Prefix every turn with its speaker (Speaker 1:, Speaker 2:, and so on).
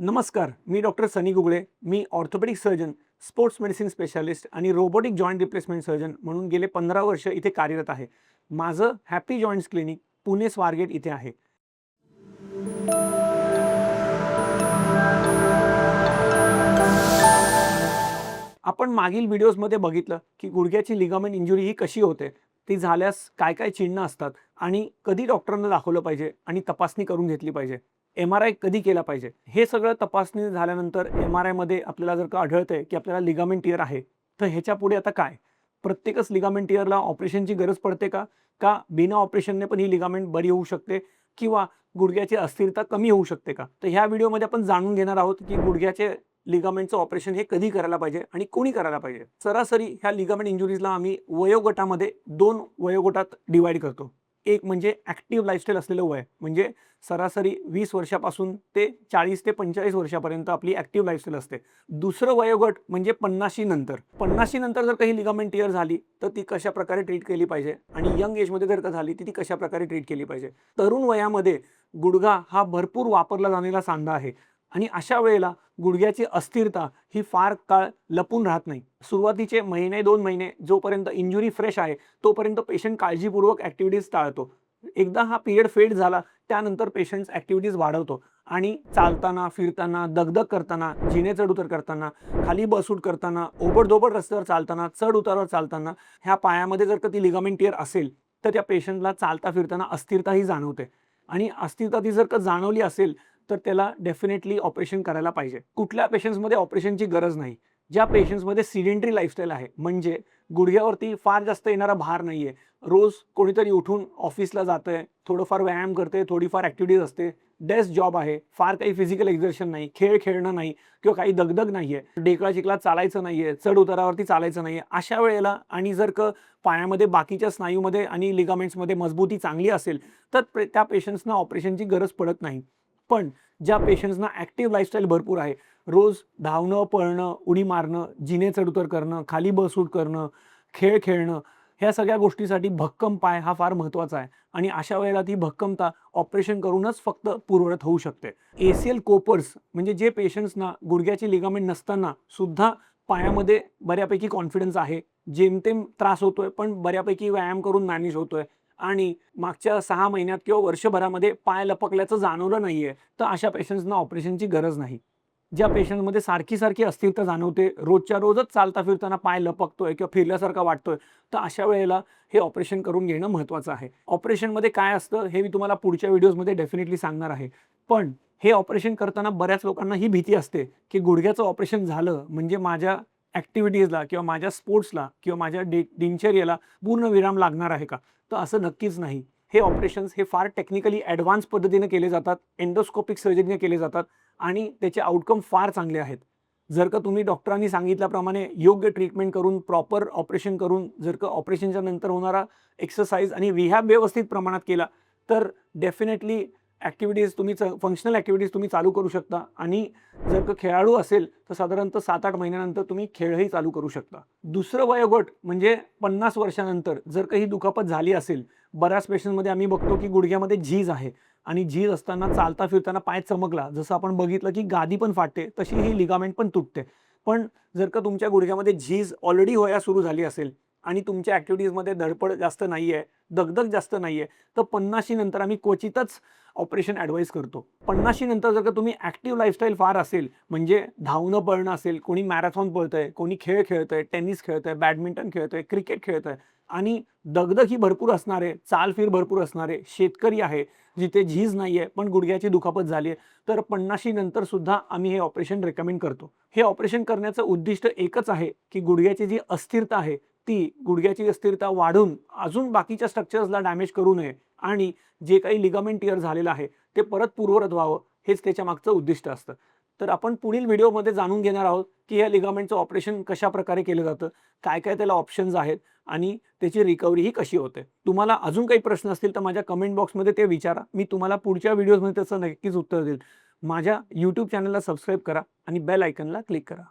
Speaker 1: नमस्कार, मी डॉक्टर सनी गुगळे. मी orthopaedic surgeon, sports medicine specialist आणि रोबोटिक जॉइंट रिप्लेसमेंट सर्जन म्हणून गेले 15 वर्ष इथे कार्यरत आहे. माझं happy joints clinic Pune Swargate इथे आहे. आपण मागील व्हिडिओजमध्ये बघितलं की गुडघ्याची लिगामेंट इंजुरी ही कशी होते, ती झाल्यास काय काय चिन्ह असतात आणि कधी डॉक्टरांना दाखवलं पाहिजे आणि तपासणी करून घेतली पाहिजे. MRI कधी केला पाहिजे. हे सगळं तपासणी झाल्यानंतर MRI मध्ये आपल्याला जर का आढळतंय की आपल्याला लिगामेंट टिअर आहे, तर ह्याच्या पुढे आता काय? प्रत्येकच लिगामेंट टिअरला ऑपरेशनची गरज पडते का? का बिना ऑपरेशनने पण ही लिगामेंट बरी होऊ शकते किंवा गुडघ्याची अस्थिरता कमी होऊ शकते का? तर ह्या व्हिडिओमध्ये आपण जाणून घेणार आहोत की गुडघ्याचे लिगामेंटचं ऑपरेशन हे कधी करायला पाहिजे आणि कोणी करायला पाहिजे. सरासरी ह्या लिगामेंट इंजुरीजला आम्ही वयोगटामध्ये 2 वयोगटात डिवाइड करतो. एक म्हणजे ॲक्टिव्ह लाईफस्टाईल असलेलं वय, म्हणजे सरासरी 20 वर्षापासून ते 40 ते 45 वर्षापर्यंत आपली ॲक्टिव्ह लाईफस्टाईल असते. दुसरं वयोगट म्हणजे 50शी नंतर. 50शी नंतर जर काही लिगामेंट टिअर झाली, तर ती कशाप्रकारे ट्रीट केली पाहिजे आणि यंग एजमध्ये जर का झाली, तर ती कशाप्रकारे ट्रीट केली पाहिजे. तरुण वयामध्ये गुडघा हा भरपूर वापरला जाणारा सांधा आहे आणि अशा वेळेला गुडघ्याची अस्थिरता ही फार काळ लपून राहत नाही. सुरुवातीचे महिने 2 महिने जोपर्यंत इंजुरी फ्रेश आहे, तोपर्यंत पेशंट काळजीपूर्वक ॲक्टिव्हिटीज टाळतो. एकदा हा पिरियड फेड झाला, त्यानंतर पेशंट्स ॲक्टिव्हिटीज वाढवतो आणि चालताना, फिरताना, दगदग करताना, जिने चढ-उतर करताना, खाली बसून करताना, ओबड-धोबड रस्त्यावर चालताना, चढ-उतारावर चालताना, ह्या पायामध्ये जर का ती लिगामेंट टिअर असेल, तर त्या पेशंटला चालता-फिरताना अस्थिरताही जाणवते आणि अस्थिरता ती जर का जाणवली असेल, तर त्याला डेफिनेटली ऑपरेशन करायला पाहिजे. कुठल्या पेशंट्समध्ये ऑपरेशनची गरज नाही. ज्या पेशंट्समध्ये सिडेंटरी लाईफस्टाईल आहे, म्हणजे गुडघ्यावरती फार जास्त येणारा भार नाहीये. रोज कोणीतरी उठून ऑफिसला जातंय, थोडंफार व्यायाम करते, थोडीफार ॲक्टिव्हिटीज असते, डेस्क जॉब आहे, फार काही फिजिकल एक्झर्शन नाही, खेळ खेळणं नाही किंवा काही दगदग नाहीये, ढेकळा-चिखलात चालायचं नाहीये, चढ-उतारावरती चालायचं नाहीये. अशा वेळेला आणि जर का पायामध्ये बाकीच्या स्नायूमध्ये आणि लिगामेंट्समध्ये मजबूती चांगली असेल, तर त्या पेशंट्सना ऑपरेशनची गरज पडत नाही. पण ज्या पेशंट्सना ॲक्टिव्ह लाईफस्टाईल भरपूर आहे, रोज धावणं, पळणं, उडी मारणं, जिने चढ-उतर करणं, खाली बस-उठ करणं, खेळ खेळणं, ह्या सगळ्या गोष्टीसाठी भक्कम पाय हा फार महत्त्वाचा आहे आणि अशा वेळेला ती भक्कमता ऑपरेशन करूनच फक्त पूर्ववत होऊ शकते. ACL कोपर्स म्हणजे जे पेशंट्सना गुडघ्याची लिगामेंट नसताना सुद्धा पायामध्ये बऱ्यापैकी कॉन्फिडन्स आहे, जेमतेम त्रास होतोय, पण बऱ्यापैकी व्यायाम करून मॅनेज होतोय आणि मागच्या 6 महिन्यात किंवा वर्षभरामध्ये पाय लपकल्याचं जाणवलं नाहीये, तर अशा पेशंट्सना ऑपरेशनची गरज नाही. ज्या पेशंटमध्ये सारखी-सारखी अस्थिरता जाणवते, रोजच्या रोजच चालता-फिरताना पाय लपकतोय किंवा फिरल्यासारखा वाटतोय, तर अशा वेळेला हे ऑपरेशन करून घेणं महत्त्वाचं आहे. ऑपरेशनमध्ये काय असतं हे मी तुम्हाला पुढच्या व्हिडिओजमध्ये डेफिनेटली सांगणार आहे. पण हे ऑपरेशन करताना बऱ्याच लोकांना ही भीती असते, की गुडघ्याचं ऑपरेशन झालं म्हणजे माझ्या ॲक्टिव्हिटीजला किंवा माझ्या स्पोर्ट्सला किंवा माझ्या दिनचर्येला पूर्ण विराम लागणार आहे का? तर असं नक्कीच नाही. हे ऑपरेशन्स हे फार टेक्निकली ॲडव्हान्स पद्धतीने केले जातात, एंडोस्कोपिक सर्जरीने केले जातात आणि त्याचे आउटकम फार चांगले आहेत. जर का तुम्ही डॉक्टरांनी सांगितल्याप्रमाणे योग्य ट्रीटमेंट करून, प्रॉपर ऑपरेशन करून, जर का ऑपरेशनच्या नंतर होणारा एक्सरसाइज आणि रिहॅब व्यवस्थित प्रमाणात केला, तर डेफिनेटली ॲक्टिव्हिटीज तुम्ही फंक्शनल ॲक्टिव्हिटीज तुम्ही चालू करू शकता आणि जर का खेळाडू असेल, तर साधारणतः 7-8 महिन्यानंतर तुम्ही खेळही चालू करू शकता. दुसरं वयोगट म्हणजे 50 वर्षानंतर जर का ही दुखापत झाली असेल, बऱ्याच पेशंटमध्ये आम्ही बघतो की गुडघ्यामध्ये झीज आहे आणि झीज असताना चालता फिरताना पाय चमकला, जसं आपण बघितलं की गादी पण फाटते, तशी ही लिगामेंट पण तुटते. पण जर का तुमच्या गुडघ्यामध्ये झीज ऑलरेडी व्हायला सुरू झाली असेल आणि तुमच्या ॲक्टिव्हिटीजमध्ये धडपड जास्त नाहीये, दगदग जास्त नाहीये, तर 50शी नंतर आम्ही क्वचितच ऑपरेशन ॲडवाईस करतो. 50शी नंतर जर का तुम्ही ॲक्टिव्ह लाईफस्टाईल फार असेल, म्हणजे धावणं, पळणं असेल, कोणी मॅरेथॉन पळतंय, कोणी खेळ खेळतंय, टेनिस खेळतंय, बॅडमिंटन खेळतंय, क्रिकेट खेळतंय आणि दगदग ही भरपूर असणारे, चालफिर भरपूर असणारे, शेतकरी आहे, जिथे झीज नाहीये, पण गुडघ्याची दुखापत झाली आहे, तर 50शी नंतर सुद्धा आम्ही हे ऑपरेशन रेकमेंड करतो. हे ऑपरेशन करण्याचं उद्दिष्ट एकच आहे, की गुडघ्याची जी अस्थिरता आहे, ती गुडघ्याची अस्थिरता वाढून अजून बाकीच्या स्ट्रक्चर्सला डॅमेज करू नये आणि जे काही लिगामेंट टिअर झालेलं आहे, ते परत पूर्ववत व्हावं, हेच त्याच्या मागचं उद्दिष्ट असतं. तर आपण पुढील व्हिडिओमध्ये जाणून घेणार आहोत, की या लिगामेंटचं ऑपरेशन कशाप्रकारे केलं जातं, काय-काय त्याला ऑप्शन्स आहेत आणि त्याची रिकव्हरी ही कशी होते. तुम्हाला अजून काही प्रश्न असतील, तर माझ्या कमेंट बॉक्समध्ये ते विचारा. मी तुम्हाला पुढच्या व्हिडिओजमध्ये त्याचं नक्कीच उत्तर देईल. माझ्या YouTube चॅनलला सबस्क्राईब करा आणि बेल आयकॉनला क्लिक करा.